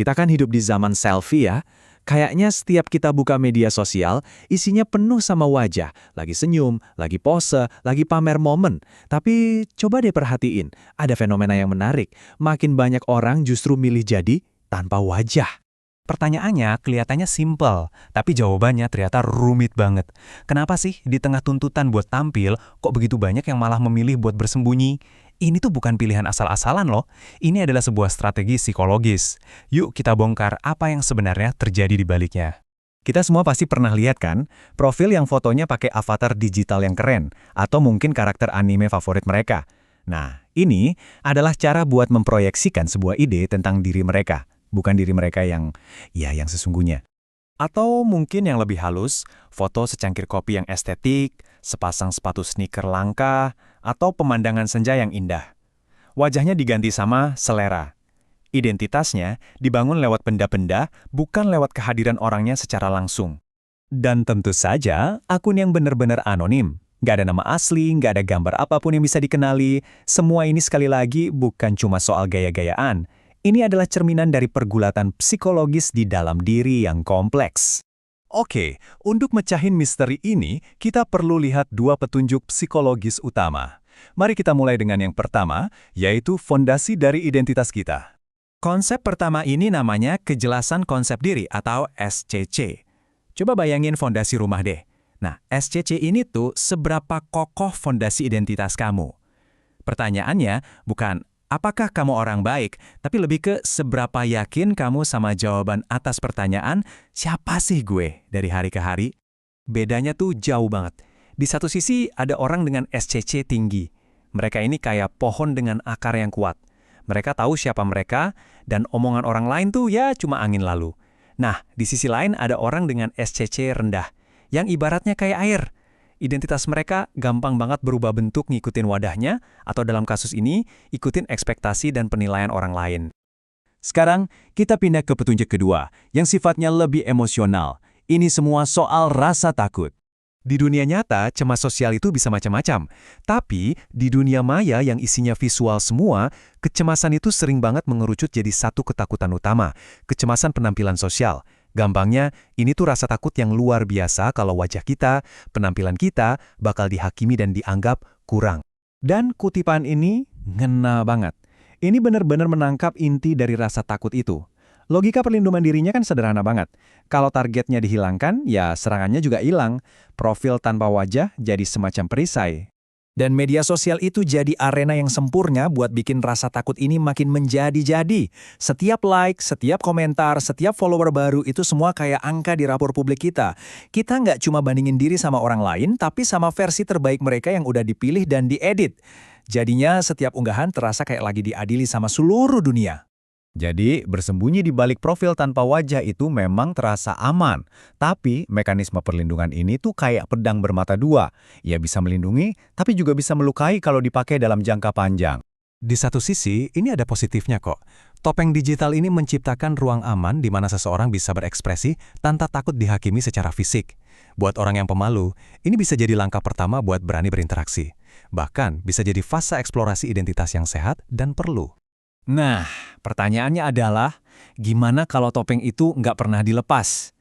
Kita kan hidup di zaman selfie ya. Kayaknya setiap kita buka media sosial, isinya penuh sama wajah. Lagi senyum, lagi pose, lagi pamer momen. Tapi coba deh perhatiin, ada fenomena yang menarik. Makin banyak orang justru milih jadi tanpa wajah. Pertanyaannya kelihatannya simpel, tapi jawabannya ternyata rumit banget. Kenapa sih di tengah tuntutan buat tampil, kok begitu banyak yang malah memilih buat bersembunyi? Ini tuh bukan pilihan asal-asalan loh. Ini adalah sebuah strategi psikologis. Yuk kita bongkar apa yang sebenarnya terjadi di baliknya. Kita semua pasti pernah lihat kan, profil yang fotonya pakai avatar digital yang keren, atau mungkin karakter anime favorit mereka. Nah, ini adalah cara buat memproyeksikan sebuah ide tentang diri mereka. Bukan diri mereka yang sesungguhnya. Atau mungkin yang lebih halus, foto secangkir kopi yang estetik, sepasang sepatu sneaker langka, atau pemandangan senja yang indah. Wajahnya diganti sama selera. Identitasnya dibangun lewat benda-benda, bukan lewat kehadiran orangnya secara langsung. Dan tentu saja, akun yang benar-benar anonim. Nggak ada nama asli, nggak ada gambar apapun yang bisa dikenali. Semua ini sekali lagi bukan cuma soal gaya-gayaan. Ini adalah cerminan dari pergulatan psikologis di dalam diri yang kompleks. Oke, untuk mecahin misteri ini, kita perlu lihat dua petunjuk psikologis utama. Mari kita mulai dengan yang pertama, yaitu fondasi dari identitas kita. Konsep pertama ini namanya kejelasan konsep diri atau SCC. Coba bayangin fondasi rumah deh. Nah, SCC ini tuh seberapa kokoh fondasi identitas kamu? Pertanyaannya bukan apakah kamu orang baik, tapi lebih ke seberapa yakin kamu sama jawaban atas pertanyaan, siapa sih gue dari hari ke hari? Bedanya tuh jauh banget. Di satu sisi ada orang dengan SCC tinggi. Mereka ini kayak pohon dengan akar yang kuat. Mereka tahu siapa mereka, dan omongan orang lain tuh ya cuma angin lalu. Nah, di sisi lain ada orang dengan SCC rendah, yang ibaratnya kayak air. Identitas mereka gampang banget berubah bentuk ngikutin wadahnya, atau dalam kasus ini, ikutin ekspektasi dan penilaian orang lain. Sekarang, kita pindah ke petunjuk kedua, yang sifatnya lebih emosional. Ini semua soal rasa takut. Di dunia nyata, cemas sosial itu bisa macam-macam. Tapi, di dunia maya yang isinya visual semua, kecemasan itu sering banget mengerucut jadi satu ketakutan utama, kecemasan penampilan sosial. Gampangnya, ini tuh rasa takut yang luar biasa kalau wajah kita, penampilan kita, bakal dihakimi dan dianggap kurang. Dan kutipan ini ngena banget. Ini benar-benar menangkap inti dari rasa takut itu. Logika perlindungan dirinya kan sederhana banget. Kalau targetnya dihilangkan, ya serangannya juga hilang. Profil tanpa wajah jadi semacam perisai. Dan media sosial itu jadi arena yang sempurna buat bikin rasa takut ini makin menjadi-jadi. Setiap like, setiap komentar, setiap follower baru itu semua kayak angka di rapor publik kita. Kita nggak cuma bandingin diri sama orang lain, tapi sama versi terbaik mereka yang udah dipilih dan diedit. Jadinya setiap unggahan terasa kayak lagi diadili sama seluruh dunia. Jadi, bersembunyi di balik profil tanpa wajah itu memang terasa aman. Tapi, mekanisme perlindungan ini tuh kayak pedang bermata dua. Ia bisa melindungi, tapi juga bisa melukai kalau dipakai dalam jangka panjang. Di satu sisi, ini ada positifnya kok. Topeng digital ini menciptakan ruang aman di mana seseorang bisa berekspresi tanpa takut dihakimi secara fisik. Buat orang yang pemalu, ini bisa jadi langkah pertama buat berani berinteraksi. Bahkan, bisa jadi fase eksplorasi identitas yang sehat dan perlu. Nah, pertanyaannya adalah, gimana kalau topeng itu nggak pernah dilepas?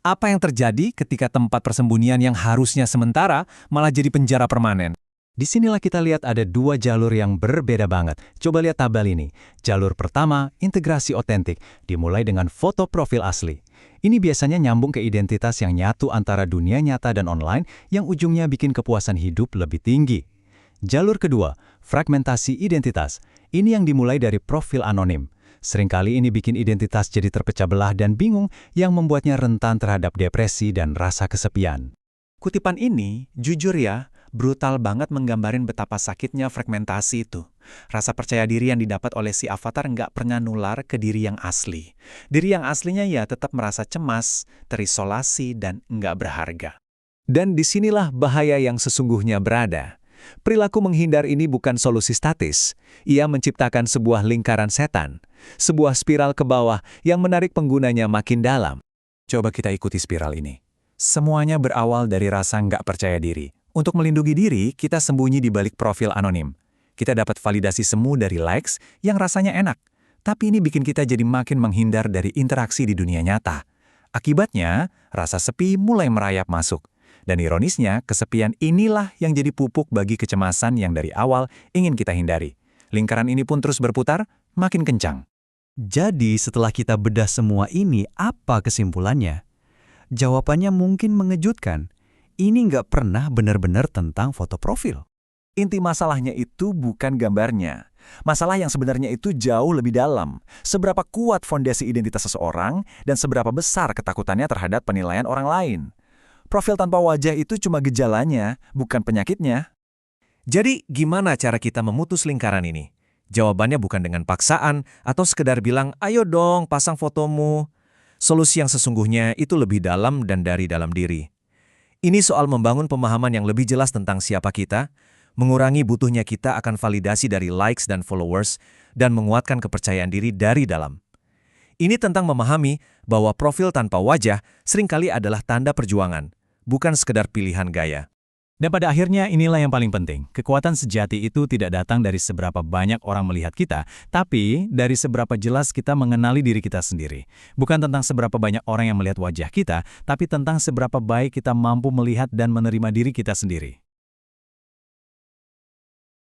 Apa yang terjadi ketika tempat persembunyian yang harusnya sementara malah jadi penjara permanen? Disinilah kita lihat ada dua jalur yang berbeda banget. Coba lihat tabel ini. Jalur pertama, integrasi otentik, dimulai dengan foto profil asli. Ini biasanya nyambung ke identitas yang nyatu antara dunia nyata dan online yang ujungnya bikin kepuasan hidup lebih tinggi. Jalur kedua, fragmentasi identitas. Ini yang dimulai dari profil anonim. Seringkali ini bikin identitas jadi terpecah belah dan bingung yang membuatnya rentan terhadap depresi dan rasa kesepian. Kutipan ini, jujur ya, brutal banget menggambarin betapa sakitnya fragmentasi itu. Rasa percaya diri yang didapat oleh si avatar nggak pernah nular ke diri yang asli. Diri yang aslinya ya tetap merasa cemas, terisolasi, dan nggak berharga. Dan disinilah bahaya yang sesungguhnya berada. Perilaku menghindar ini bukan solusi statis. Ia menciptakan sebuah lingkaran setan, sebuah spiral ke bawah yang menarik penggunanya makin dalam. Coba kita ikuti spiral ini. Semuanya berawal dari rasa nggak percaya diri. Untuk melindungi diri, kita sembunyi di balik profil anonim. Kita dapat validasi semu dari likes yang rasanya enak. Tapi ini bikin kita jadi makin menghindar dari interaksi di dunia nyata. Akibatnya, rasa sepi mulai merayap masuk. Dan ironisnya, kesepian inilah yang jadi pupuk bagi kecemasan yang dari awal ingin kita hindari. Lingkaran ini pun terus berputar, makin kencang. Jadi setelah kita bedah semua ini, apa kesimpulannya? Jawabannya mungkin mengejutkan. Ini nggak pernah benar-benar tentang foto profil. Inti masalahnya itu bukan gambarnya. Masalah yang sebenarnya itu jauh lebih dalam. Seberapa kuat fondasi identitas seseorang dan seberapa besar ketakutannya terhadap penilaian orang lain. Profil tanpa wajah itu cuma gejalanya, bukan penyakitnya. Jadi, gimana cara kita memutus lingkaran ini? Jawabannya bukan dengan paksaan atau sekedar bilang, ayo dong pasang fotomu. Solusi yang sesungguhnya itu lebih dalam dan dari dalam diri. Ini soal membangun pemahaman yang lebih jelas tentang siapa kita, mengurangi butuhnya kita akan validasi dari likes dan followers, dan menguatkan kepercayaan diri dari dalam. Ini tentang memahami bahwa profil tanpa wajah seringkali adalah tanda perjuangan, bukan sekedar pilihan gaya. Dan pada akhirnya inilah yang paling penting. Kekuatan sejati itu tidak datang dari seberapa banyak orang melihat kita, tapi dari seberapa jelas kita mengenali diri kita sendiri. Bukan tentang seberapa banyak orang yang melihat wajah kita, tapi tentang seberapa baik kita mampu melihat dan menerima diri kita sendiri.